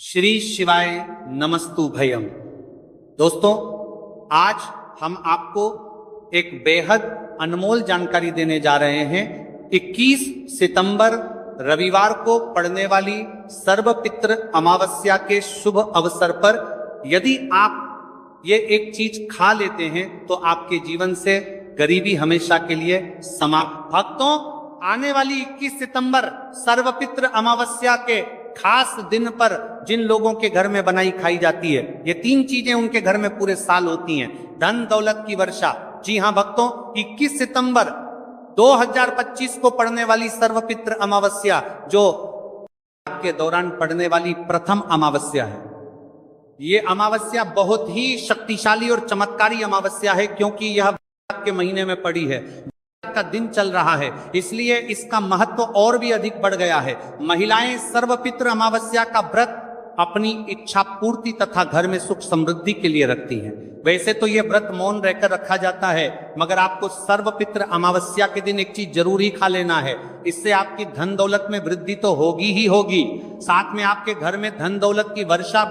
श्री शिवाय नमस्तु भयम। दोस्तों, आज हम आपको एक बेहद अनमोल जानकारी देने जा रहे हैं। 21 सितंबर रविवार को पड़ने वाली सर्वपित्र अमावस्या के शुभ अवसर पर यदि आप ये एक चीज खा लेते हैं तो आपके जीवन से गरीबी हमेशा के लिए समाप्त। भक्तों, आने वाली 21 सितंबर सर्वपित्र अमावस्या के खास दिन पर जिन लोगों के घर में बनाई खाई जाती है, ये 3 चीजें उनके घर में पूरे साल होती हैं। धन दौलत की वर्षा। जी हां भक्तों, 21 सितंबर 2025 को पड़ने वाली सर्वपित्र अमावस्या जो के दौरान पड़ने वाली प्रथम अमावस्या है। ये अमावस्या बहुत ही शक्तिशाली और चमत्कारी अमावस्या है, क्योंकि यह के महीने में पड़ी है, का दिन चल रहा है, इसलिए इसका महत्व और भी अधिक बढ़ गया है। महिलाएं सर्वपित्र अमावस्या का व्रत अपनी इच्छा पूर्ति तथा घर में सुख समृद्धि के लिए रखती हैं। वैसे तो यह व्रत मौन रहकर रखा जाता है, मगर आपको सर्वपित्र अमावस्या के दिन एक चीज जरूर ही खा लेना है। इससे आपकी धन दौलत में वृद्धि तो होगी ही होगी, साथ में आपके घर में धन दौलत की वर्षा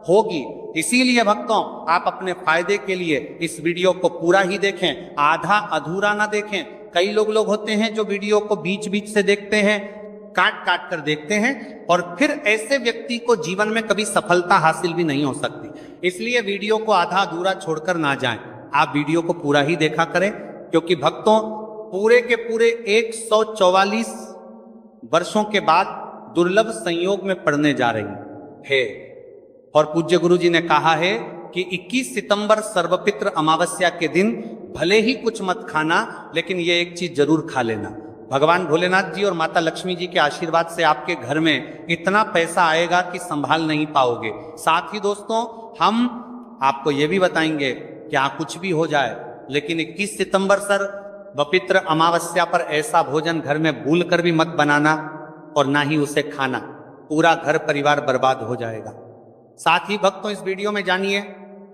होगी। इसीलिए भक्तों, आप अपने फायदे के लिए इस वीडियो को पूरा ही देखें, आधा अधूरा ना देखें। कई लोग होते हैं जो वीडियो को बीच बीच से देखते हैं, काट काट कर देखते हैं, और फिर ऐसे व्यक्ति को जीवन में कभी सफलता हासिल भी नहीं हो सकती। इसलिए वीडियो को आधा अधूरा छोड़कर ना जाएं, आप वीडियो को पूरा ही देखा करें, क्योंकि भक्तों पूरे के पूरे 144 वर्षों के बाद दुर्लभ संयोग में पड़ने जा रही है। और पूज्य गुरु जी ने कहा है कि 21 सितंबर सर्वपित्र अमावस्या के दिन भले ही कुछ मत खाना, लेकिन ये एक चीज जरूर खा लेना। भगवान भोलेनाथ जी और माता लक्ष्मी जी के आशीर्वाद से आपके घर में इतना पैसा आएगा कि संभाल नहीं पाओगे। साथ ही दोस्तों, हम आपको ये भी बताएंगे क्या कुछ भी हो जाए, लेकिन 21 सितंबर सर्वपित्र अमावस्या पर ऐसा भोजन घर में भूल कर भी मत बनाना और ना ही उसे खाना, पूरा घर परिवार बर्बाद हो जाएगा। साथ ही भक्तों, इस वीडियो में जानिए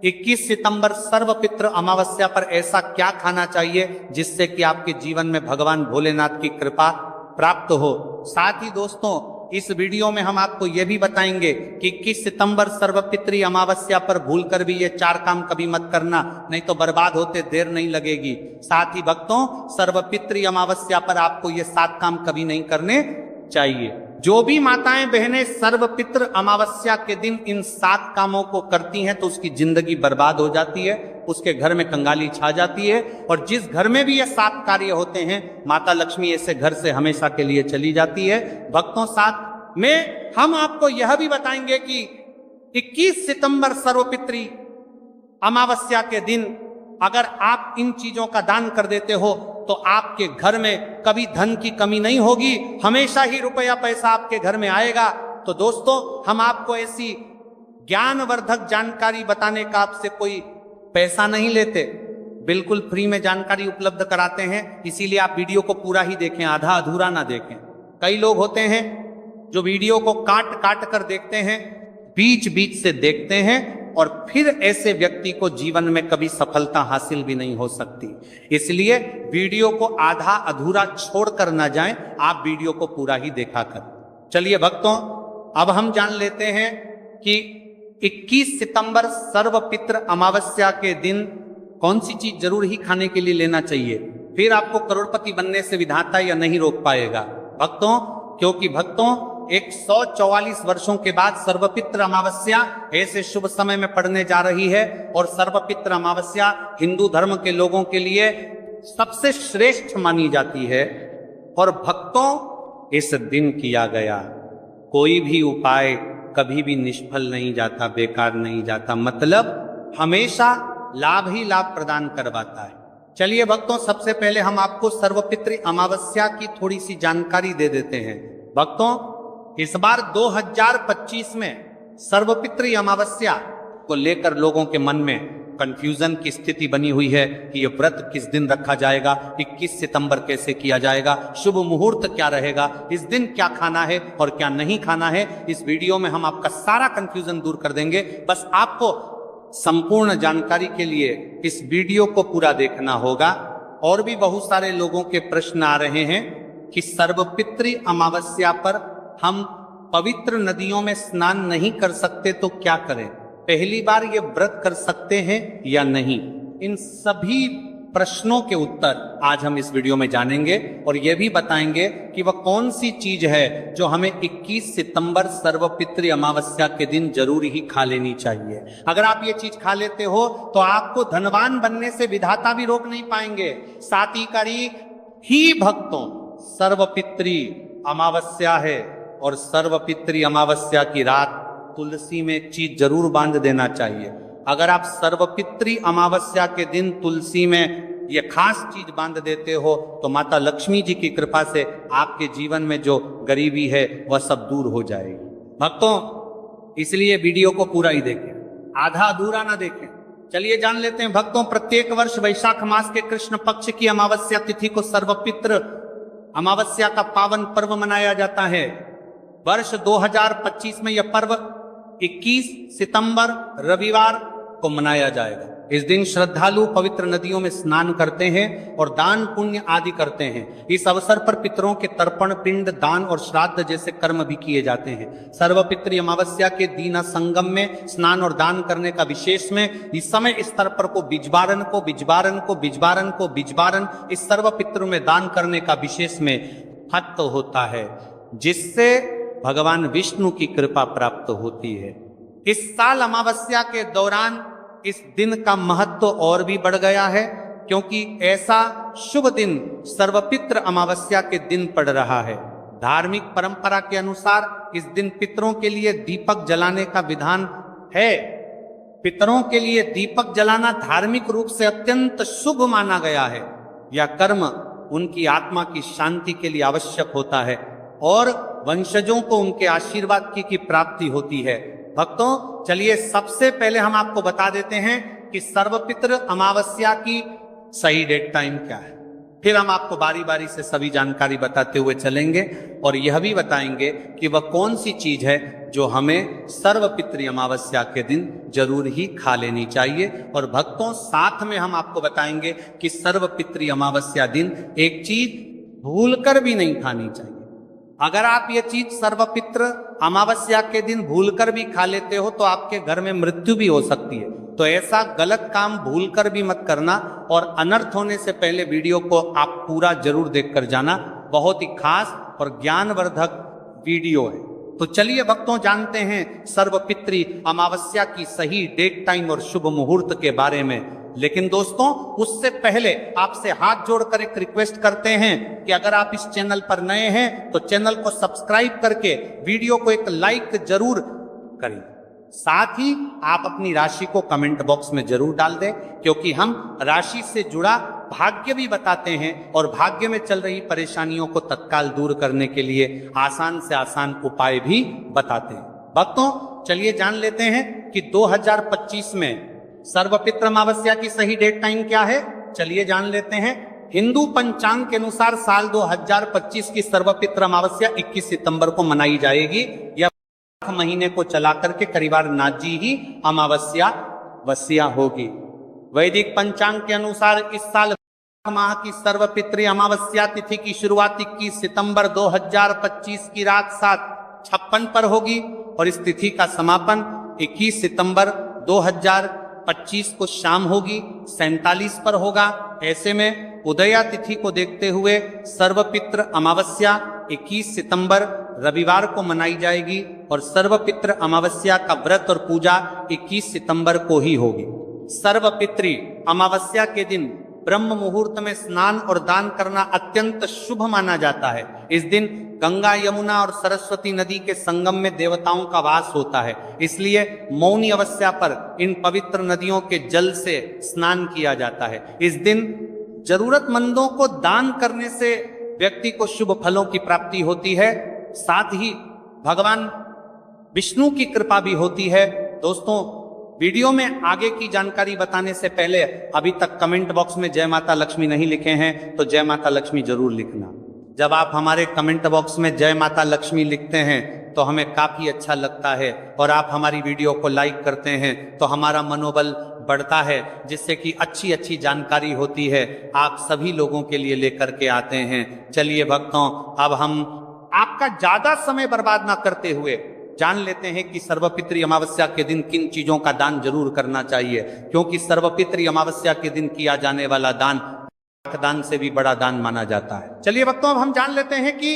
21 सितंबर सर्वपित्र अमावस्या पर ऐसा क्या खाना चाहिए जिससे कि आपके जीवन में भगवान भोलेनाथ की कृपा प्राप्त हो। साथ ही दोस्तों, इस वीडियो में हम आपको यह भी बताएंगे कि 21 सितंबर सर्वपित्री अमावस्या पर भूलकर भी ये 4 काम कभी मत करना, नहीं तो बर्बाद होते देर नहीं लगेगी। साथ ही भक्तों, सर्वपित्री अमावस्या पर आपको ये 7 काम कभी नहीं करने चाहिए। जो भी माताएं बहनें सर्वपित्र अमावस्या के दिन इन 7 कामों को करती हैं तो उसकी जिंदगी बर्बाद हो जाती है, उसके घर में कंगाली छा जाती है, और जिस घर में भी ये 7 कार्य होते हैं, माता लक्ष्मी ऐसे घर से हमेशा के लिए चली जाती है। भक्तों, साथ में हम आपको यह भी बताएंगे कि 21 सितंबर सर्वपित्री अमावस्या के दिन अगर आप इन चीजों का दान कर देते हो तो आपके घर में कभी धन की कमी नहीं होगी, हमेशा ही रुपया पैसा आपके घर में आएगा। तो दोस्तों, हम आपको ऐसी ज्ञानवर्धक जानकारी बताने का आपसे कोई पैसा नहीं लेते, बिल्कुल फ्री में जानकारी उपलब्ध कराते हैं। इसीलिए आप वीडियो को पूरा ही देखें, आधा अधूरा ना देखें। कई लोग होते हैं जो वीडियो को काट काट कर देखते हैं, बीच बीच से देखते हैं, और फिर ऐसे व्यक्ति को जीवन में कभी सफलता हासिल भी नहीं हो सकती। इसलिए वीडियो को आधा अधूरा छोड़कर ना जाएं, आप वीडियो को पूरा ही देखा कर। चलिए भक्तों, अब हम जान लेते हैं कि 21 सितंबर सर्वपित्र अमावस्या के दिन कौन सी चीज जरूर ही खाने के लिए लेना चाहिए, फिर आपको करोड़पति बनने से विधाता या नहीं रोक पाएगा भक्तों। क्योंकि भक्तों, 144 वर्षों के बाद सर्वपित्र अमावस्या ऐसे शुभ समय में पड़ने जा रही है, और सर्वपित्र अमावस्या हिंदू धर्म के लोगों के लिए सबसे श्रेष्ठ मानी जाती है। और भक्तों, इस दिन किया गया कोई भी उपाय कभी भी निष्फल नहीं जाता, बेकार नहीं जाता, मतलब हमेशा लाभ ही लाभ प्रदान करवाता है। चलिए भक्तों, सबसे पहले हम आपको सर्वपित्री अमावस्या की थोड़ी सी जानकारी दे देते हैं। भक्तों, इस बार 2025 में सर्वपित्री अमावस्या को लेकर लोगों के मन में कंफ्यूजन की स्थिति बनी हुई है कि ये व्रत किस दिन रखा जाएगा, 21 सितंबर कैसे किया जाएगा, शुभ मुहूर्त क्या रहेगा, इस दिन क्या खाना है और क्या नहीं खाना है। इस वीडियो में हम आपका सारा कंफ्यूजन दूर कर देंगे। बस आपको संपूर्ण जानकारी के लिए इस वीडियो को पूरा देखना होगा। और भी बहुत सारे लोगों के प्रश्न आ रहे हैं कि सर्वपित्री अमावस्या पर हम पवित्र नदियों में स्नान नहीं कर सकते तो क्या करें? पहली बार ये व्रत कर सकते हैं या नहीं? इन सभी प्रश्नों के उत्तर आज हम इस वीडियो में जानेंगे और यह भी बताएंगे कि वह कौन सी चीज है जो हमें 21 सितंबर सर्वपितृ अमावस्या के दिन जरूर ही खा लेनी चाहिए। अगर आप ये चीज खा लेते हो तो आपको धनवान बनने से विधाता भी रोक नहीं पाएंगे। 7 तारीख ही भक्तों सर्वपितृ अमावस्या है और सर्वपितृ अमावस्या की रात तुलसी में एक चीज जरूर बांध देना चाहिए। अगर आप सर्वपितृ अमावस्या के दिन तुलसी में यह खास चीज बांध देते हो तो माता लक्ष्मी जी की कृपा से आपके जीवन में जो गरीबी है वह सब दूर हो जाएगी। भक्तों, इसलिए वीडियो को पूरा ही देखें, आधा अधूरा ना देखें। चलिए जान लेते हैं भक्तों, प्रत्येक वर्ष वैशाख मास के कृष्ण पक्ष की अमावस्या तिथि को सर्वपितृ अमावस्या का पावन पर्व मनाया जाता है। वर्ष 2025 में यह पर्व 21 सितंबर रविवार को मनाया जाएगा। इस दिन श्रद्धालु पवित्र नदियों में स्नान करते हैं और दान पुण्य आदि करते हैं। इस अवसर पर पितरों के तर्पण, पिंड दान और श्राद्ध जैसे कर्म भी किए जाते हैं। सर्वपितृ अमावस्या के दीना संगम में स्नान और दान करने का विशेष में इस समय इस स्तर पर को बिजबारन इस सर्वपितृ में दान करने का विशेष में महत्व होता है, जिससे भगवान विष्णु की कृपा प्राप्त होती है। इस साल अमावस्या के दौरान इस दिन का महत्व और भी बढ़ गया है, क्योंकि ऐसा शुभ दिन सर्वपितृ अमावस्या के दिन पड़ रहा है। धार्मिक परंपरा के अनुसार इस दिन पितरों के लिए दीपक जलाने का विधान है। पितरों के लिए दीपक जलाना धार्मिक रूप से अत्यंत शुभ माना गया है। यह कर्म उनकी आत्मा की शांति के लिए आवश्यक होता है और वंशजों को उनके आशीर्वाद की प्राप्ति होती है। भक्तों, चलिए सबसे पहले हम आपको बता देते हैं कि सर्वपितृ अमावस्या की सही डेट टाइम क्या है। फिर हम आपको बारी बारी से सभी जानकारी बताते हुए चलेंगे और यह भी बताएंगे कि वह कौन सी चीज है जो हमें सर्वपितृ अमावस्या के दिन जरूर ही खा लेनी चाहिए। और भक्तों, साथ में हम आपको बताएंगे कि सर्वपितृ अमावस्या दिन एक चीज भूलकर भी नहीं खानी चाहिए। अगर आप ये चीज सर्वपितृ अमावस्या के दिन भूलकर भी खा लेते हो तो आपके घर में मृत्यु भी हो सकती है। तो ऐसा गलत काम भूलकर भी मत करना और अनर्थ होने से पहले वीडियो को आप पूरा जरूर देखकर जाना। बहुत ही खास और ज्ञानवर्धक वीडियो है। तो चलिए भक्तों, जानते हैं सर्वपितृ अमावस्या की सही डेट टाइम और शुभ मुहूर्त के बारे में। लेकिन दोस्तों, उससे पहले आपसे हाथ जोड़कर एक रिक्वेस्ट करते हैं कि अगर आप इस चैनल पर नए हैं तो चैनल को सब्सक्राइब करके वीडियो को एक लाइक जरूर करें। साथ ही आप अपनी राशि को कमेंट बॉक्स में जरूर डाल दें, क्योंकि हम राशि से जुड़ा भाग्य भी बताते हैं और भाग्य में चल रही परेशानियों को तत्काल दूर करने के लिए आसान से आसान उपाय भी बताते हैं। भक्तों, चलिए जान लेते हैं कि 2025 में सर्वपितृ अमावस्या की सही डेट टाइम क्या है। चलिए जान लेते हैं। हिंदू पंचांग के अनुसार साल 2025 की सर्वपितृ अमावस्या 21 सितंबर को मनाई जाएगी। यह महीने को चला करके करीबार नाजी ही अमावस्या वस्या होगी। वैदिक पंचांग के अनुसार इस साल माह की सर्वपितृ अमावस्या तिथि की शुरुआत 21 सितंबर 2025 की रात 7:56 पर होगी और इस तिथि का समापन 21 सितंबर 2025 को शाम होगी 47 पर होगा। ऐसे में उदया तिथि को देखते हुए सर्वपितृ अमावस्या 21 सितंबर रविवार को मनाई जाएगी और सर्वपितृ अमावस्या का व्रत और पूजा 21 सितंबर को ही होगी। सर्वपितृ अमावस्या के दिन ब्रह्म मुहूर्त में स्नान और दान करना अत्यंत शुभ माना जाता है। इस दिन गंगा, यमुना और सरस्वती नदी के संगम में देवताओं का वास होता है, इसलिए मौनी अमावस्या पर इन पवित्र नदियों के जल से स्नान किया जाता है। इस दिन जरूरतमंदों को दान करने से व्यक्ति को शुभ फलों की प्राप्ति होती है, साथ ही भगवान विष्णु की कृपा भी होती है। दोस्तों, वीडियो में आगे की जानकारी बताने से पहले अभी तक कमेंट बॉक्स में जय माता लक्ष्मी नहीं लिखे हैं तो जय माता लक्ष्मी जरूर लिखना। जब आप हमारे कमेंट बॉक्स में जय माता लक्ष्मी लिखते हैं तो हमें काफी अच्छा लगता है और आप हमारी वीडियो को लाइक करते हैं तो हमारा मनोबल बढ़ता है, जिससे कि अच्छी अच्छी जानकारी होती है आप सभी लोगों के लिए लेकर के आते हैं। चलिए भक्तों, अब हम आपका ज्यादा समय बर्बाद ना करते हुए जान लेते हैं कि सर्वपितृ अमावस्या के दिन किन चीजों का दान जरूर करना चाहिए, क्योंकि सर्वपितृ अमावस्या के दिन किया जाने वाला दान से भी बड़ा दान माना जाता है। चलिए भक्तों, अब हम जान लेते हैं कि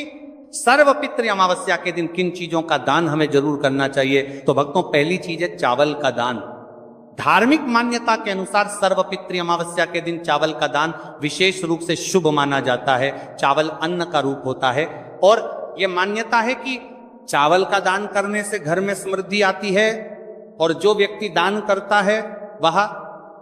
सर्वपितृ अमावस्या के दिन किन चीजों का दान हमें जरूर करना चाहिए। तो भक्तों, पहली चीज है चावल का दान। धार्मिक मान्यता के अनुसार सर्वपितृ अमावस्या के दिन चावल का दान विशेष रूप से शुभ माना जाता है। चावल अन्न का रूप होता है और यह मान्यता है कि चावल का दान करने से घर में समृद्धि आती है और जो व्यक्ति दान करता है वह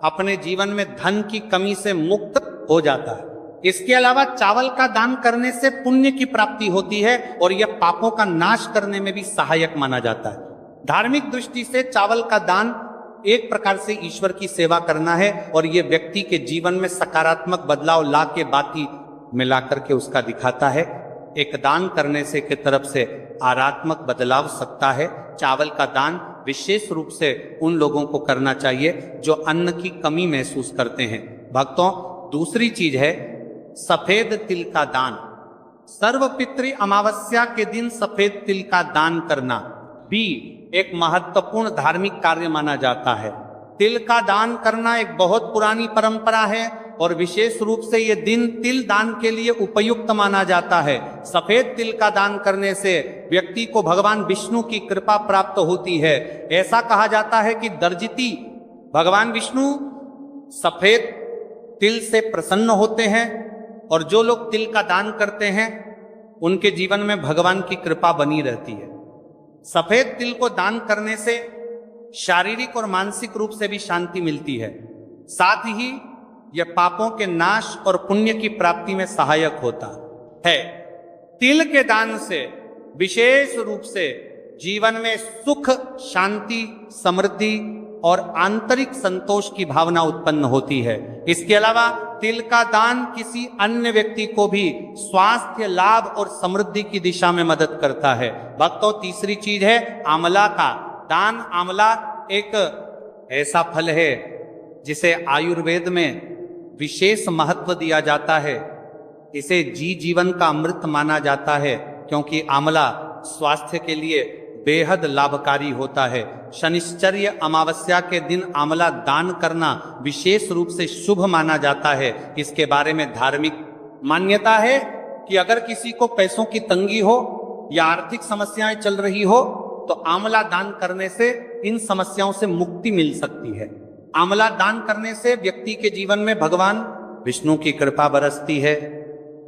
अपने जीवन में धन की कमी से मुक्त हो जाता है। इसके अलावा चावल का दान करने से पुण्य की प्राप्ति होती है और यह पापों का नाश करने में भी सहायक माना जाता है। धार्मिक दृष्टि से चावल का दान एक प्रकार से ईश्वर की सेवा करना है और यह व्यक्ति के जीवन में सकारात्मक बदलाव ला के बाती मिला करके उसका दिखाता है। एक दान करने से की तरफ से आरात्मक बदलाव सकता है। चावल का दान विशेष रूप से उन लोगों को करना चाहिए जो अन्न की कमी महसूस करते हैं। भक्तों, दूसरी चीज है सफेद तिल का दान। सर्वपितृ अमावस्या के दिन सफेद तिल का दान करना भी एक महत्वपूर्ण धार्मिक कार्य माना जाता है। तिल का दान करना एक बहुत पुरानी परंपरा है और विशेष रूप से यह दिन तिल दान के लिए उपयुक्त माना जाता है। सफेद तिल का दान करने से व्यक्ति को भगवान विष्णु की कृपा प्राप्त होती है। ऐसा कहा जाता है कि दर्जिती भगवान विष्णु सफेद तिल से प्रसन्न होते हैं और जो लोग तिल का दान करते हैं उनके जीवन में भगवान की कृपा बनी रहती है। सफेद तिल को दान करने से शारीरिक और मानसिक रूप से भी शांति मिलती है। साथ ही यह पापों के नाश और पुण्य की प्राप्ति में सहायक होता है। तिल के दान से विशेष रूप से जीवन में सुख, शांति, समृद्धि और आंतरिक संतोष की भावना उत्पन्न होती है। इसके अलावा तिल का दान किसी अन्य व्यक्ति को भी स्वास्थ्य लाभ और समृद्धि की दिशा में मदद करता है। भक्तों, तीसरी चीज है आंवला का दान। आंवला एक ऐसा फल है जिसे आयुर्वेद में विशेष महत्व दिया जाता है। इसे जीवन का अमृत माना जाता है क्योंकि आंवला स्वास्थ्य के लिए बेहद लाभकारी होता है। शनिश्चर्य अमावस्या के दिन आंवला दान करना विशेष रूप से शुभ माना जाता है। इसके बारे में धार्मिक मान्यता है कि अगर किसी को पैसों की तंगी हो या आर्थिक समस्याएं चल रही हो तो आंवला दान करने से इन समस्याओं से मुक्ति मिल सकती है। आंवला दान करने से व्यक्ति के जीवन में भगवान विष्णु की कृपा बरसती है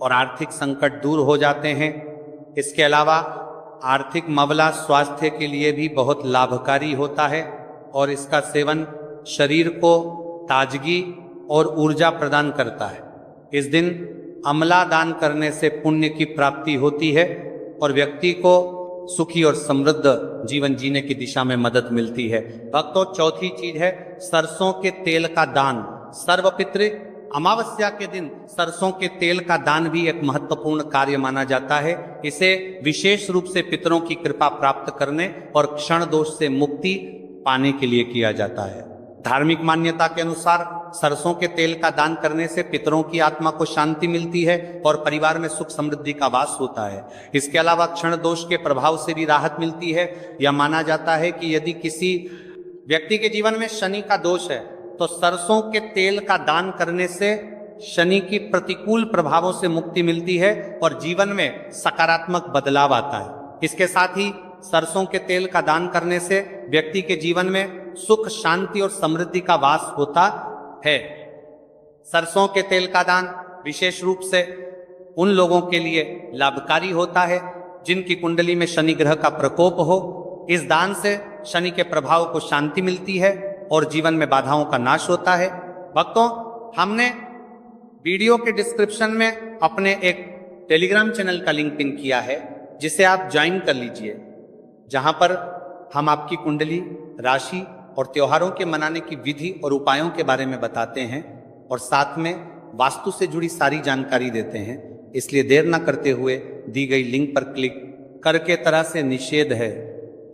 और आर्थिक संकट दूर हो जाते हैं। इसके अलावा आर्थिक मामला स्वास्थ्य के लिए भी बहुत लाभकारी होता है और इसका सेवन शरीर को ताजगी और ऊर्जा प्रदान करता है। इस दिन आंवला दान करने से पुण्य की प्राप्ति होती है और व्यक्ति को सुखी और समृद्ध जीवन जीने की दिशा में मदद मिलती है। भक्तों, चौथी चीज है सरसों के तेल का दान। सर्वपितृ अमावस्या के दिन सरसों के तेल का दान भी एक महत्वपूर्ण कार्य माना जाता है। इसे विशेष रूप से पितरों की कृपा प्राप्त करने और क्षण दोष से मुक्ति पाने के लिए किया जाता है। धार्मिक मान्यता के अनुसार सरसों के तेल का दान करने से पितरों की आत्मा को शांति मिलती है और परिवार में सुख समृद्धि का वास होता है। इसके अलावा क्षण दोष के प्रभाव से भी राहत मिलती है। यह माना जाता है कि यदि किसी व्यक्ति के जीवन में शनि का दोष है तो सरसों के तेल का दान करने से शनि की प्रतिकूल प्रभावों से मुक्ति मिलती है और जीवन में सकारात्मक बदलाव आता है। इसके साथ ही सरसों के तेल का दान करने से व्यक्ति के जीवन में सुख, शांति और समृद्धि का वास होता है। सरसों के तेल का दान विशेष रूप से उन लोगों के लिए लाभकारी होता है जिनकी कुंडली में शनि ग्रह का प्रकोप हो। इस दान से शनि के प्रभाव को शांति मिलती है और जीवन में बाधाओं का नाश होता है। भक्तों, हमने वीडियो के डिस्क्रिप्शन में अपने एक टेलीग्राम चैनल का लिंक पिन किया है जिसे आप ज्वाइन कर लीजिए, जहां पर हम आपकी कुंडली, राशि और त्योहारों के मनाने की विधि और उपायों के बारे में बताते हैं और साथ में वास्तु से जुड़ी सारी जानकारी देते हैं। इसलिए देर न करते हुए दी गई लिंक पर क्लिक करके तरह से निषेध है।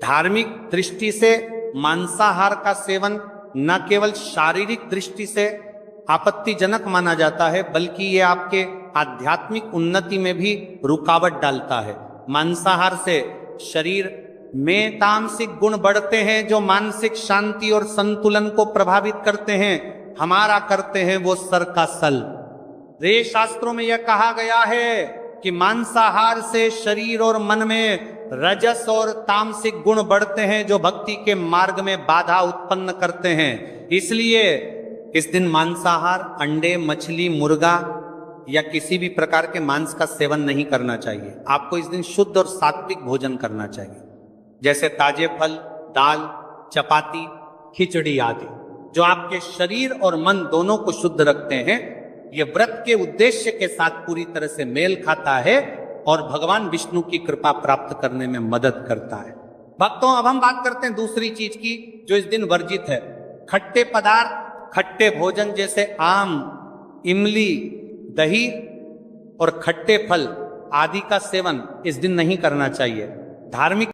धार्मिक दृष्टि से मांसाहार का सेवन न केवल शारीरिक दृष्टि से आपत्तिजनक माना जाता है बल्कि ये आपके आध्यात्मिक उन्नति में भी रुकावट डालता है। मांसाहार से शरीर में तामसिक गुण बढ़ते हैं जो मानसिक शांति और संतुलन को प्रभावित करते हैं, हमारा करते हैं वो सर का सल। वे शास्त्रों में यह कहा गया है कि मांसाहार से शरीर और मन में रजस और तामसिक गुण बढ़ते हैं जो भक्ति के मार्ग में बाधा उत्पन्न करते हैं। इसलिए इस दिन मांसाहार, अंडे, मछली, मुर्गा या किसी भी प्रकार के मांस का सेवन नहीं करना चाहिए। आपको इस दिन शुद्ध और सात्विक भोजन करना चाहिए, जैसे ताजे फल, दाल, चपाती, खिचड़ी आदि, जो आपके शरीर और मन दोनों को शुद्ध रखते हैं। यह व्रत के उद्देश्य के साथ पूरी तरह से मेल खाता है और भगवान विष्णु की कृपा प्राप्त करने में मदद करता है। भक्तों, अब हम बात करते हैं दूसरी चीज की जो इस दिन वर्जित है। खट्टे पदार्थ, खट्टे भोजन जैसे आम, इमली, दही और खट्टे फल आदि का सेवन इस दिन नहीं करना चाहिए। धार्मिक